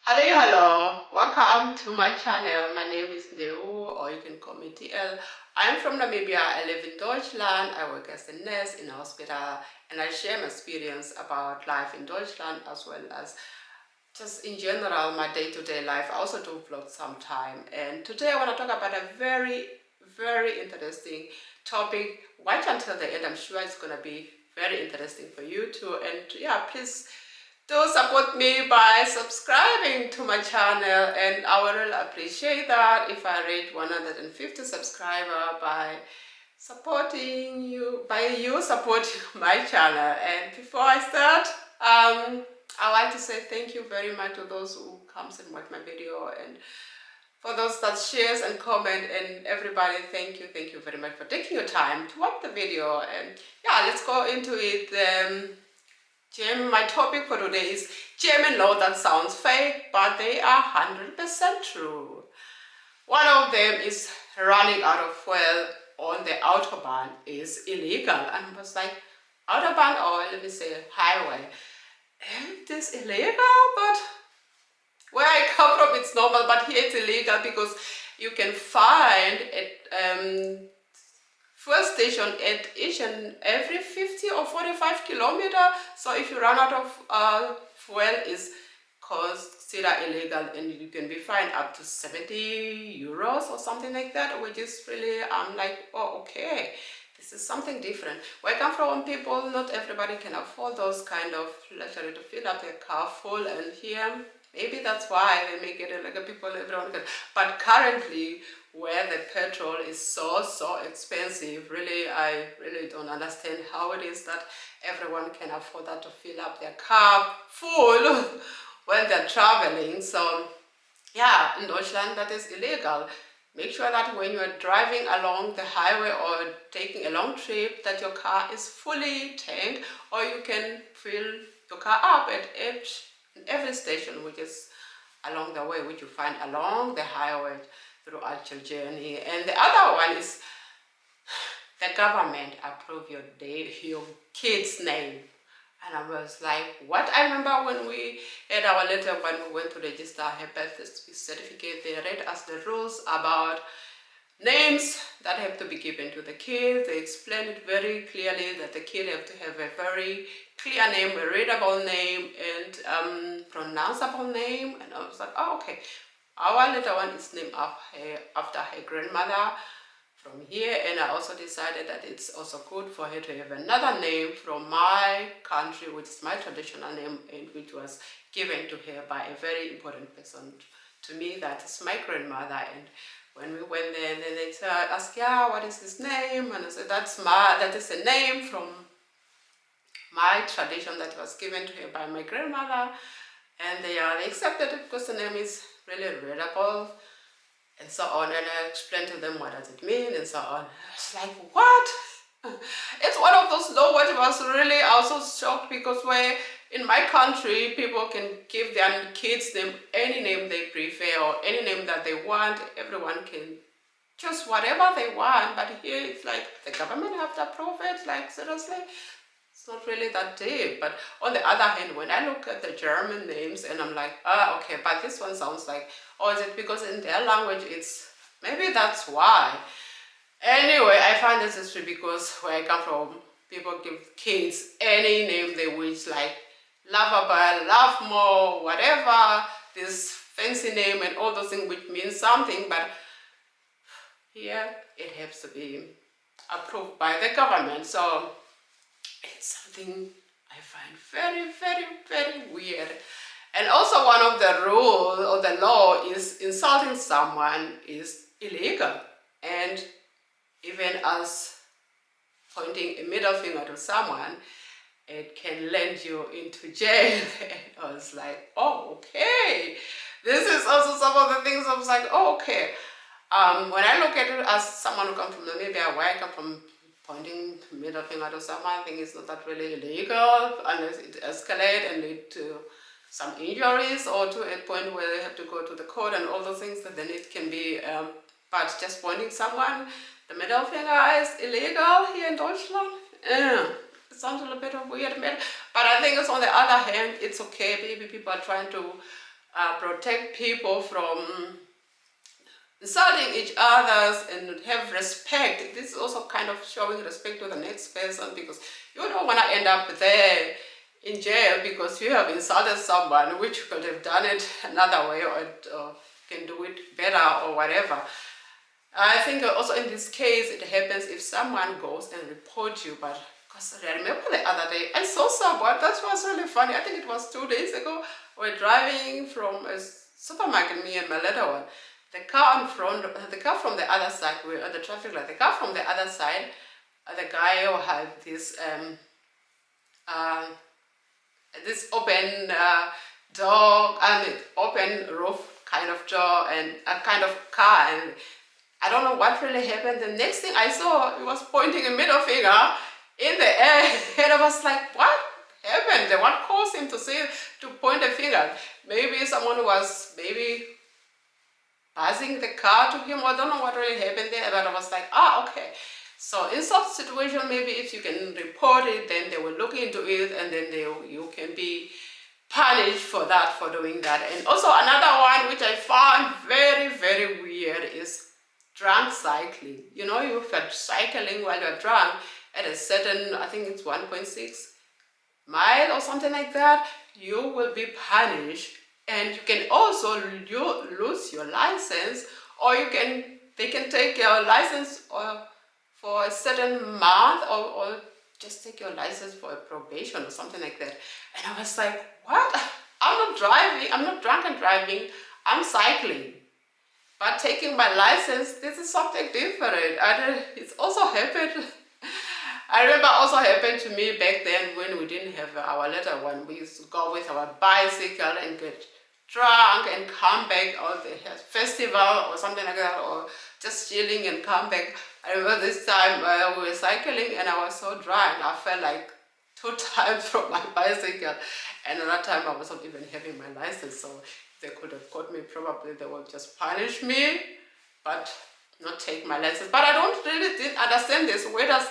Hello, welcome to my channel. My name is Neu, or you can call me TL. I'm from Namibia. I live in Deutschland. I work as a nurse in a hospital, and I share my experience about life in Deutschland as well as just in general my day-to-day life. I also do vlogs sometime, and today I want to talk about a very interesting topic. Watch until the end. I'm sure it's going to be very interesting for you too. And yeah, please do support me by subscribing to my channel, and I would really appreciate that if I reach 150 subscribers by you supporting my channel. And before I start, I like to say thank you very much to those who comes and watch my video, and for those that shares and comment, and everybody, thank you very much for taking your time to watch the video. And yeah, let's go into it. My topic for today is German law that sounds fake, but they are 100% true. One of them is running out of fuel on the autobahn is illegal. And I was like, autobahn, or let me say highway. It is illegal, but where I come from it's normal, but here it's illegal because you can find it fuel station at each and every 50 or 45 kilometers. So if you run out of fuel, is considered illegal, and you can be fined up to 70 euros or something like that, which is really, I'm like, oh, okay, this is something different. Where I come from, people, not everybody can afford those kind of luxury to fill up their car full, and here maybe that's why they make it like people, everyone can. But currently, where the petrol is so expensive, really, I really don't understand how it is that everyone can afford that to fill up their car full when they're traveling. So yeah, in Deutschland that is illegal. Make sure that when you are driving along the highway or taking a long trip, that your car is fully tanked, or you can fill your car up at every station which is along the way, which you find along the highway throughout your journey. And the other one is the government approve your kid's name. And I was like, what? I remember when we had our letter, when we went to register her birth certificate, they read us the rules about names that have to be given to the kid. They explained it very clearly that the kid have to have a very clear name, a readable name, and pronounceable name. And I was like, oh, okay. Our little one is named after her grandmother from here, and I also decided that it's also good for her to have another name from my country, which is my traditional name, and which was given to her by a very important person to me, that is my grandmother. And when we went there, and then they asked, yeah, what is his name? And I said, that is a name from my tradition that was given to her by my grandmother. And they accepted it because the name is really readable, and so on. And I explained to them what does it mean, and so on. It's like, what? It's one of those laws which was really also shocked, because where in my country people can give their kids name any name they prefer, or any name that they want. Everyone can choose whatever they want, but here it's like the government have to approve it. Like, seriously? It's not really that deep. But on the other hand, when I look at the German names, and I'm like, okay, but this one sounds like, or is it because in their language it's, maybe that's why. Anyway, I find this history because where I come from, people give kids any name they wish, like lovable, love more, whatever, this fancy name and all those things which mean something, but here it has to be approved by the government. So it's something I find very weird. And also, one of the rules or the law is insulting someone is illegal, and even as pointing a middle finger to someone, it can land you into jail. And I was like, oh, okay. This is also some of the things I was like, oh, okay. When I look at it as someone who comes from Namibia, where I come from, pointing middle finger to someone, I think it's not that really illegal unless it escalates and lead to some injuries, or to a point where they have to go to the court and all those things, that then it can be, but just pointing someone, the middle finger is illegal here in Deutschland. It sounds a little bit of weird, but I think it's, on the other hand, it's okay. Maybe people are trying to protect people from insulting each others and have respect. This is also kind of showing respect to the next person, because you don't want to end up there in jail because you have insulted someone, which you could have done it another way, or can do it better or whatever. I think also in this case it happens if someone goes and reports you. But because I remember the other day I saw someone that was really funny. I think it was 2 days ago. We're driving from a supermarket, me and my little one. The car in front, the car from the other side, we're at the traffic light. The car from the other side, the guy who had this open door, open roof kind of door, and a kind of car, and I don't know what really happened. The next thing I saw, he was pointing a middle finger in the air, and I was like, what happened? What caused him to point a finger? Maybe someone was passing the car to him, or I don't know what really happened there, but I was like, okay. So in such situation, maybe if you can report it, then they will look into it, and then you can be punished for that, for doing that. And also another one which I found very, very weird is drunk cycling. You know, if you're cycling while you're drunk at a certain, I think it's 1.6 mile or something like that, you will be punished. And you can also lose your license, or they can take your license for a certain month, or just take your license for a probation or something like that. And I was like, what? I'm not driving, I'm not drunk and driving, I'm cycling. But taking my license, this is something different. It's also happened. I remember also happened to me back then when we didn't have our little one. We used to go with our bicycle and get drunk and come back, or the festival or something like that, or just chilling and come back. I remember this time we were cycling and I was so drunk, I felt like 2 times from my bicycle, and another time I wasn't even having my license. So if they could have caught me, probably they would just punish me, but not take my license. But I didn't understand this. Where does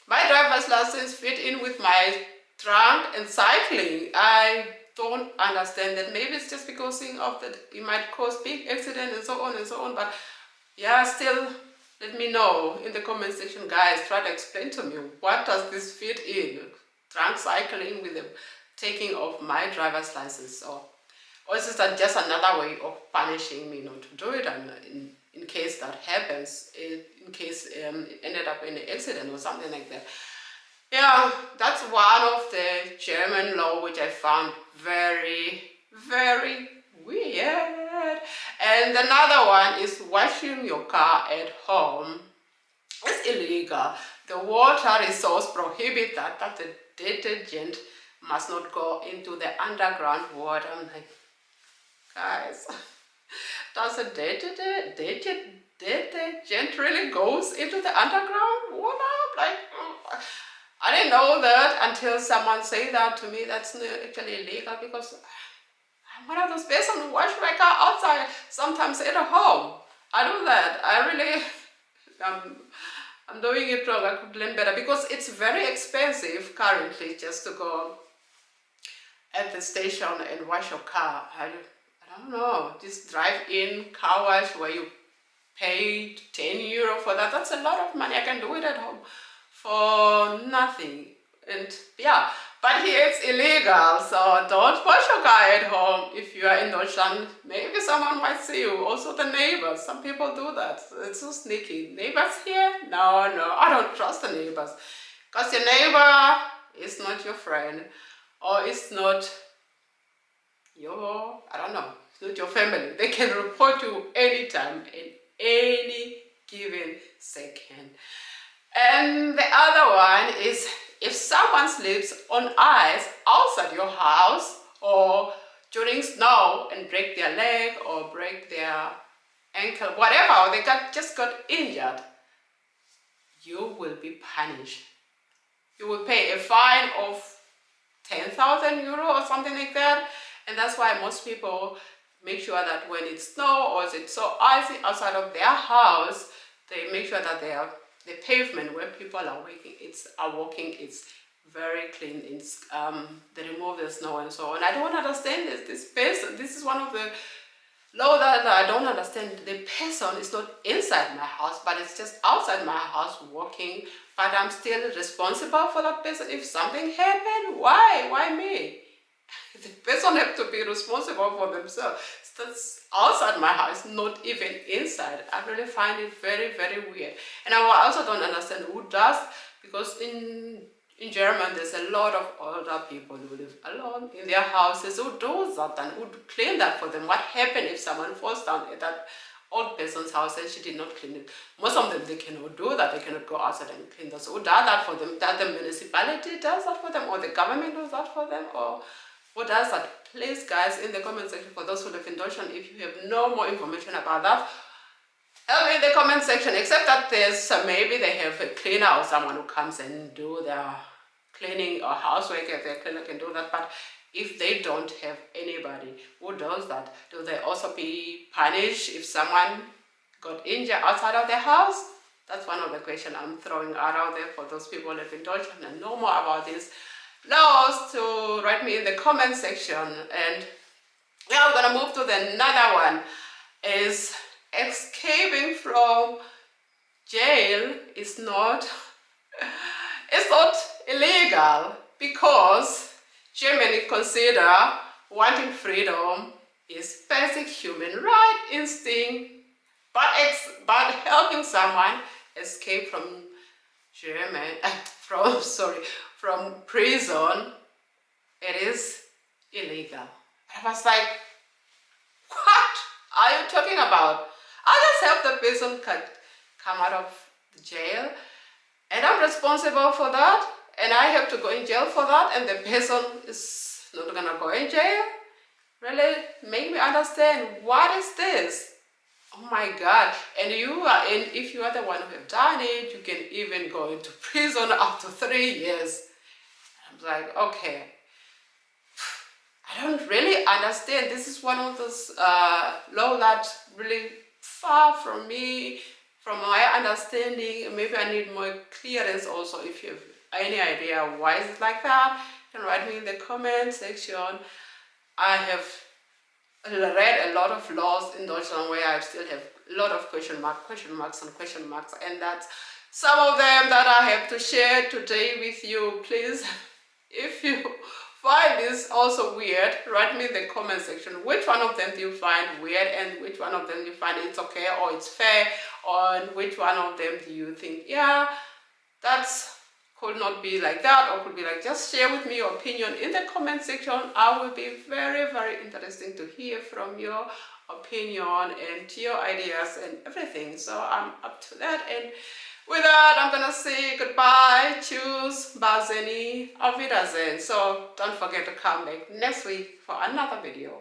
my driver's license fit in with my drunk and cycling? I don't understand that. Maybe it's just because of that it might cause big accident and so on and so on. But yeah, still, let me know in the comment section, guys. Try to explain to me, what does this fit in? Drunk cycling with the taking of my driver's license, or is it just another way of punishing me not to do it? And in case that happens, in case it ended up in an accident or something like that. Yeah, that's one of the German law which I found very, very weird. And another one is washing your car at home. It's illegal. The water resource prohibits that the detergent must not go into the underground water. I'm like, guys, does the detergent really goes into the underground water? Like, I didn't know that until someone said that to me. That's actually illegal, because I'm one of those persons who wash my car outside, sometimes at home. I do that. I really, I'm doing it wrong. I could learn better, because it's very expensive currently just to go at the station and wash your car. I don't know, this drive-in car wash where you pay 10 euro for that. That's a lot of money. I can do it at home for nothing. And yeah, but here it's illegal, so don't wash your car at home if you are in Deutschland. Maybe someone might see you. Also the neighbors, some people do that. It's so sneaky. Neighbors here? No, I don't trust the neighbors, because your neighbor is not your friend, or it's not your, I don't know, it's not your family. They can report you anytime, in any given second. And the other one is, if someone sleeps on ice outside your house, or during snow, and break their leg or break their ankle, whatever, or they just got injured, you will be punished. You will pay a fine of 10,000 euro or something like that. And that's why most people make sure that when it's snow or it's so icy outside of their house, they make sure that the pavement where people are walking, it's very clean. They remove the snow and so on. I don't understand this person. This is one of the law that I don't understand. The person is not inside my house, but it's just outside my house working, but I'm still responsible for that person. If something happened, why me? The person have to be responsible for themselves. That's outside my house, not even inside. I really find it very, very weird. And I also don't understand who does, because in Germany there's a lot of older people who live alone in their houses. Who does that and who clean that for them? What happened if someone falls down at that old person's house and she did not clean it? Most of them, they cannot do that. They cannot go outside and clean that. So who does that for them? That the municipality does that for them, or the government does that for them, or who does that? Please, guys, in the comment section, for those who live in Deutschland, if you have no more information about that, help me in the comment section. Except that there's maybe they have a cleaner or someone who comes and do their cleaning or housework, if their cleaner can do that. But if they don't have anybody who does that, do they also be punished if someone got injured outside of their house? That's one of the questions I'm throwing out there for those people who live in Deutschland and know more about this laws, to write me in the comment section. And now we're gonna move to the another one. Is escaping from jail is not it's not illegal, because Germany consider wanting freedom is basic human right instinct, but helping someone escape from from prison, it is illegal. I was like, what are you talking about? I just help the person come out of the jail, and I'm responsible for that, and I have to go in jail for that, and the person is not gonna go in jail? Really? Make me understand, what is this? Oh my God. And if you are the one who have done it, you can even go into prison up to 3 years. I'm like, okay, I don't really understand. This is one of those law that really far from me, from my understanding. Maybe I need more clearance also. If you have any idea why is it like that, you can write me in the comment section. I have read a lot of laws in Deutschland where I still have a lot of question marks, and that's some of them that I have to share today with you. Please, if you find this also weird, write me in the comment section which one of them do you find weird, and which one of them you find it's okay or it's fair, or which one of them do you think, yeah, that's could not be like that, or could be like. Just share with me your opinion in the comment section. I will be very, very interesting to hear from your opinion and your ideas and everything. So I'm up to that, and with that I'm gonna say goodbye, tschüss, Bazeni, auf Wiedersehen. So don't forget to come back next week for another video.